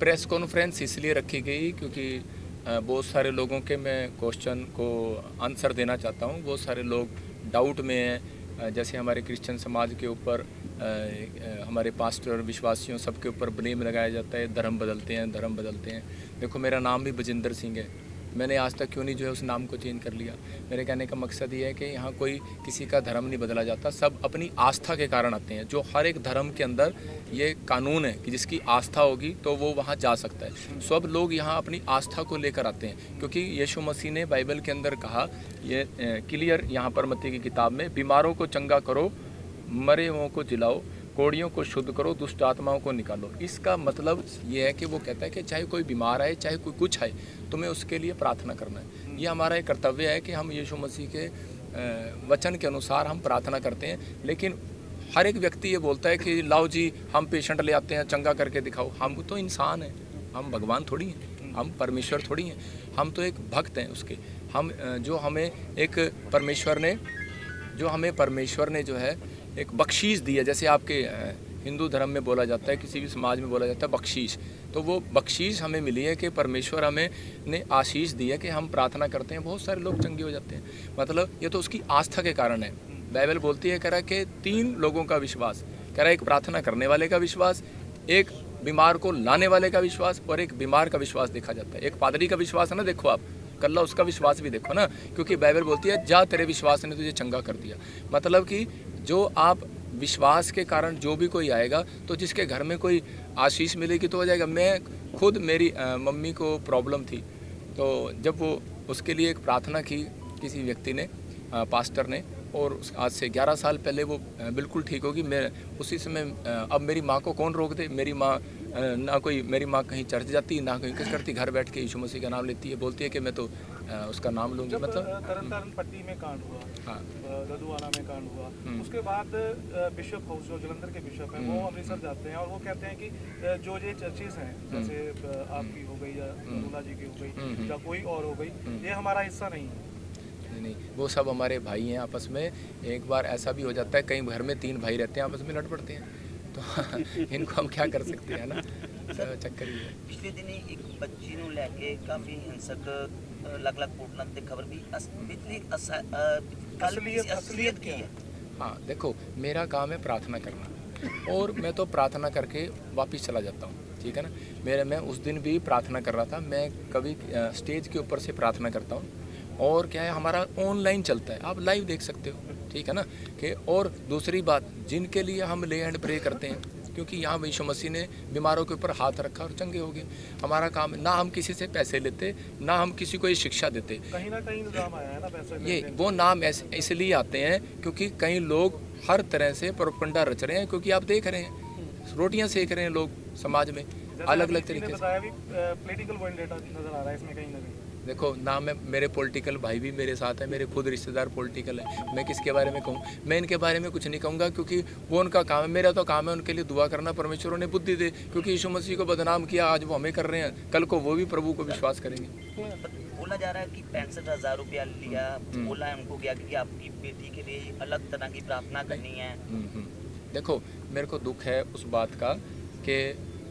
Press conference इसलिए रखी गई क्योंकि बहुत सारे लोगों के मैं क्वेश्चन को आंसर देना चाहता हूँ। बहुत सारे लोग डाउट में हैं, जैसे हमारे क्रिश्चियन समाज के ऊपर हमारे पास्टर विश्वासियों सबके ऊपर ब्लेम लगाया जाता है, धर्म बदलते हैं। देखो, मेरा नाम भी बजिंदर सिंह है, मैंने आज तक क्यों नहीं जो है उस नाम को चेंज कर लिया। मेरे कहने का मकसद ये है कि यहाँ कोई किसी का धर्म नहीं बदला जाता, सब अपनी आस्था के कारण आते हैं। जो हर एक धर्म के अंदर ये कानून है कि जिसकी आस्था होगी तो वो वहाँ जा सकता है। सब लोग यहाँ अपनी आस्था को लेकर आते हैं, क्योंकि यीशु मसीह ने बाइबल के अंदर कहा, ये क्लियर यहाँ पर मत्ती की किताब में, बीमारों को चंगा करो, मरे हुओं को जिलाओ, कोड़ियों को शुद्ध करो, दुष्ट आत्माओं को निकालो। इसका मतलब ये है कि वो कहता है कि चाहे कोई बीमार आए, चाहे कोई कुछ आए, तुम्हें उसके लिए प्रार्थना करना है। ये हमारा एक कर्तव्य है कि हम यीशु मसीह के वचन के अनुसार हम प्रार्थना करते हैं। लेकिन हर एक व्यक्ति ये बोलता है कि लाओ जी, हम पेशेंट ले आते हैं, चंगा करके दिखाओ। हम तो इंसान हैं, हम भगवान थोड़ी हैं, हम परमेश्वर थोड़ी हैं, हम तो एक भक्त हैं उसके। हम जो हमें परमेश्वर ने जो है एक बख्शीश दी है, जैसे आपके हिंदू धर्म में बोला जाता है, किसी भी समाज में बोला जाता है बख्शीश, तो वो बख्शीश हमें मिली है कि परमेश्वर हमें ने आशीष दी है कि हम प्रार्थना करते हैं, बहुत सारे लोग चंगे हो जाते हैं। मतलब ये तो उसकी आस्था के कारण है। बाइबल बोलती है, कह रहा है कि 3 लोगों का विश्वास, कह रहा है एक प्रार्थना करने वाले का विश्वास, एक बीमार को लाने वाले का विश्वास और एक बीमार का विश्वास देखा जाता है। एक पादरी का विश्वास है ना, देखो आप कल्ला उसका विश्वास भी देखो ना, क्योंकि बाइबल बोलती है जा तेरे विश्वास ने तुझे चंगा कर दिया। मतलब कि जो आप विश्वास के कारण जो भी कोई आएगा, तो जिसके घर में कोई आशीष मिलेगी तो हो जाएगा। मैं खुद, मेरी मम्मी को प्रॉब्लम थी, तो जब वो उसके लिए एक प्रार्थना की किसी व्यक्ति ने, पास्टर ने, और आज से 11 साल पहले वो बिल्कुल ठीक होगी। मैं उसी समय, अब मेरी माँ को कौन रोक दे। मेरी माँ मेरी माँ कहीं चर्च जाती, ना कहीं कुछ करती, घर बैठ के यीशु मसीह का नाम लेती है, बोलती है कि मैं तो उसका नाम लूँगी। मतलब तरन पट्टी में कांड हुआ, हाँ, ददुआना में कांड हुआ, उसके बाद बिशप हाउस जो जलंधर के बिशप हैं वो अमृतसर जाते हैं और वो कहते हैं कि जो ये चर्चेज हैं, जैसे आपकी हो गई या दूल्हा जी की हो गई या कोई और हो गई, ये हमारा हिस्सा नहीं है। नहीं, वो सब हमारे भाई हैं आपस में। एक बार ऐसा भी हो जाता है, कई घर में 3 भाई रहते हैं, आपस में लड़ पड़ते हैं, तो इनको हम क्या कर सकते हैं ना, चक्कर ही है। पिछले दिन एक बच्ची ਨੂੰ ਲੈ ਕੇ ਕਾਫੀ ਹਿੰਸਕ ਅਲੱਗ-ਅਲੱਗ ਕੋਟਨਾਂ ਤੇ ਖਬਰ ਵੀ असलियत की है। हाँ, देखो, मेरा काम है प्रार्थना करना, और मैं तो प्रार्थना करके वापस चला जाता हूँ, ठीक है ना। मैं उस दिन भी प्रार्थना कर रहा था। मैं कभी स्टेज के ऊपर से प्रार्थना करता हूँ, और क्या है, हमारा ऑनलाइन चलता है, आप लाइव देख सकते हो, ठीक है ना। कि और दूसरी बात, जिनके लिए हम ले एंड प्रे करते हैं, क्योंकि यहाँ यीशु मसीह ने बीमारों के ऊपर हाथ रखा और चंगे हो गए। हमारा काम है, ना हम किसी से पैसे लेते, ना हम किसी को ये शिक्षा देते। कहीं ना कहीं इल्जाम आया है ना पैसे ये वो नाम इसलिए आते हैं क्योंकि कई लोग हर तरह से प्रोपगंडा रच रहे हैं, क्योंकि आप देख रहे हैं रोटियां सेक रहे हैं लोग समाज में अलग अलग तरीके से। बताया भी पॉलिटिकल वेंडेटा नजर आ रहा है इसमें कहीं ना कहीं। देखो, ना मैं, मेरे पॉलिटिकल भाई भी मेरे साथ है, मेरे खुद रिश्तेदार पॉलिटिकल है, मैं किसके बारे में कहूँ। मैं इनके बारे में कुछ नहीं कहूँगा, क्योंकि वो उनका काम है। मेरा तो काम है उनके लिए दुआ करना, परमेश्वर उन्हें बुद्धि दे, क्योंकि यीशु मसीह को बदनाम किया, आज वो हमें कर रहे हैं, कल को वो भी प्रभु को विश्वास करेंगे। बोला जा रहा है कि 65,000 रुपया लिया, बोला है उनको क्या कि आपकी बेटी के लिए अलग तरह की प्रार्थना करनी है। देखो, मेरे को दुख है उस बात का कि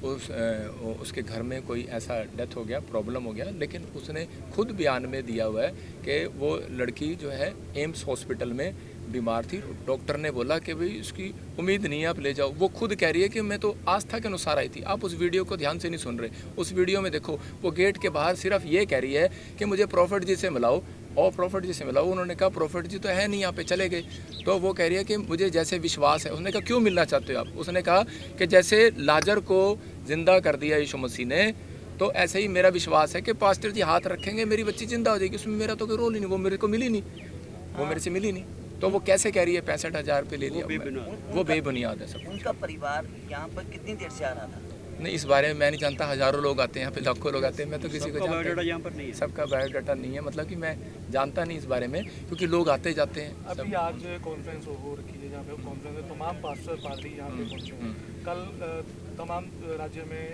उसके घर में कोई ऐसा डेथ हो गया, प्रॉब्लम हो गया, लेकिन उसने खुद बयान में दिया हुआ है कि वो लड़की जो है एम्स हॉस्पिटल में बीमार थी, डॉक्टर ने बोला कि भाई उसकी उम्मीद नहीं है, आप ले जाओ। वो खुद कह रही है कि मैं तो आस्था के अनुसार आई थी। आप उस वीडियो को ध्यान से नहीं सुन रहे। उस वीडियो में देखो, वो गेट के बाहर सिर्फ ये कह रही है कि मुझे प्रॉफिट जी से मिलाओ, और प्रॉफिट जी से मिलाओ। उन्होंने कहा प्रॉफिट जी तो है नहीं यहाँ पे, चले गए। तो वो कह रही है कि मुझे जैसे विश्वास है। उसने कहा क्यों मिलना चाहते हो आप? उसने कहा कि जैसे लाजर को जिंदा कर दिया यीशु मसीह ने, तो ऐसे ही मेरा विश्वास है कि पास्टर जी हाथ रखेंगे, मेरी बच्ची जिंदा हो जाएगी। उसमें मेरा तो कोई रोल ही नहीं, वो मेरे को मिली नहीं, वो मेरे से मिली नहीं। तो वो कैसे कह रही है 65,000 रुपये ले लिया? वो बेबुनियाद है सब। उनका परिवार यहाँ पर कितनी देर से आ रहा था? नहीं, इस बारे में मैं नहीं जानता। हज़ारों लोग आते हैं यहाँ पे, लाखों लोग आते हैं, मैं तो किसी को जानता नहीं। सबका बायोडाटा नहीं है, मतलब कि मैं जानता नहीं इस बारे में, क्योंकि लोग आते जाते हैं। अभी आज कॉन्फ्रेंस हो रखी है जहाँ पे कॉन्फ्रेंस में तमाम पास्टर पादरी यहाँ पे पहुँचे हैं। कल तमाम राज्य में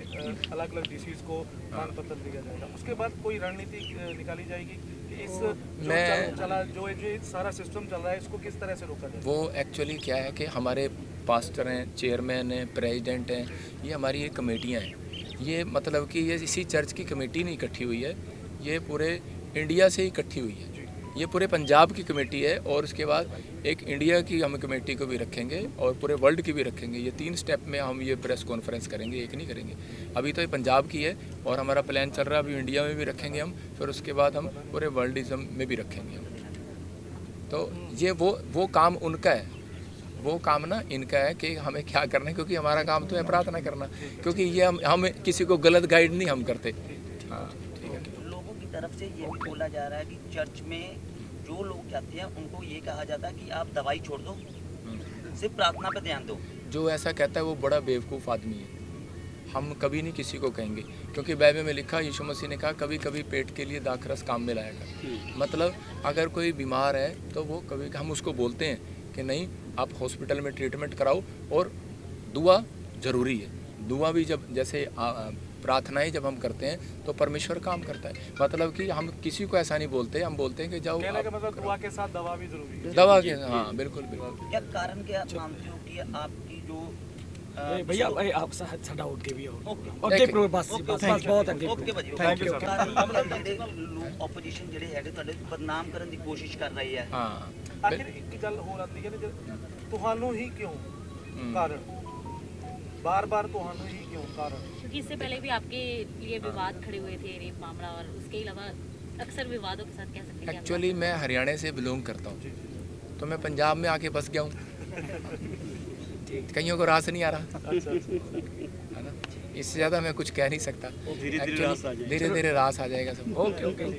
अलग अलग डिसीज को मान पत्र दिया जाएगा। उसके बाद कोई रणनीति निकाली जाएगी कि इस जो सारा सिस्टम चल रहा है इसको किस तरह से रोका जाए। वो एक्चुअली क्या है कि हमारे पास्टर हैं, चेयरमैन हैं, प्रेसिडेंट हैं, ये हमारी एक कमेटियाँ हैं। ये मतलब कि ये इसी चर्च की कमेटी नहीं इकट्ठी हुई है, ये पूरे इंडिया से इकट्ठी हुई है। ये पूरे पंजाब की कमेटी है और उसके बाद एक इंडिया की हम कमेटी को भी रखेंगे और पूरे वर्ल्ड की भी रखेंगे। ये 3 स्टेप में हम ये प्रेस कॉन्फ्रेंस करेंगे, एक नहीं करेंगे। अभी तो ये पंजाब की है और हमारा प्लान चल रहा है, अभी इंडिया में भी रखेंगे हम, फिर उसके बाद हम पूरे वर्ल्डिज़म में भी रखेंगे हम। तो ये वो काम उनका है, वो काम ना इनका है कि हमें क्या करना है, क्योंकि हमारा काम तो है प्रार्थना करना, क्योंकि ये हम किसी को गलत गाइड नहीं हम करते। हाँ, लोगों की तरफ से ये भी बोला जा रहा है कि चर्च में जो लोग जाते हैं उनको ये कहा जाता है कि आप दवाई छोड़ दो, सिर्फ प्रार्थना पे ध्यान दो। जो ऐसा कहता है वो बड़ा बेवकूफ़ आदमी है। हम कभी नहीं किसी को कहेंगे, क्योंकि बाइबल में लिखा, यीशु मसीह ने कहा कभी कभी पेट के लिए दाखरस काम में लाएगा। मतलब अगर कोई बीमार है तो वो कभी हम उसको बोलते हैं कि नहीं आप हॉस्पिटल में ट्रीटमेंट कराओ, और दुआ ज़रूरी है। दुआ भी जब जैसे प्रार्थनाएं जब हम करते हैं तो परमेश्वर काम करता है। मतलब कि हम किसी को ऐसा नहीं बोलते, हम बोलते हैं कि जाओ। कहने का मतलब दुआ के साथ दवा भी जरूरी है। दवा के, हाँ बिल्कुल बिल्कुल। क्या कारण क्या आप मानते हो कि आपकी जो भैया आप सड़ा उठ के भी हो देखिए, बहुत आगे ओके भाजी, थैंक यू। लोग ऑपोजिशन ਜਿਹੜੇ ਹੈਗੇ ਤੁਹਾਡੇ ਬਦਨਾਮ ਕਰਨ ਦੀ ਕੋਸ਼ਿਸ਼ ਕਰ ਰਹੀ ਹੈ। हाँ आखिर एक गल हो रही है ना, ਤੁਹਾਨੂੰ ही क्यों कारण, बार-बार ਤੁਹਾਨੂੰ ही क्यों कारण? क्योंकि इससे पहले भी आपके लिए विवाद खड़े हुए थे, रेप मामला, और उसके अलावा अक्सर विवादों के साथ कह सकते हैं। एक्चुअली मैं हरियाणा से बिलोंग करता हूँ, तो मैं पंजाब में आके बस गया हूँ। कईयों को रास नहीं आ रहा है ना, इससे ज़्यादा मैं कुछ कह नहीं सकता। धीरे धीरे रास आ जाएगा सब। Okay okay.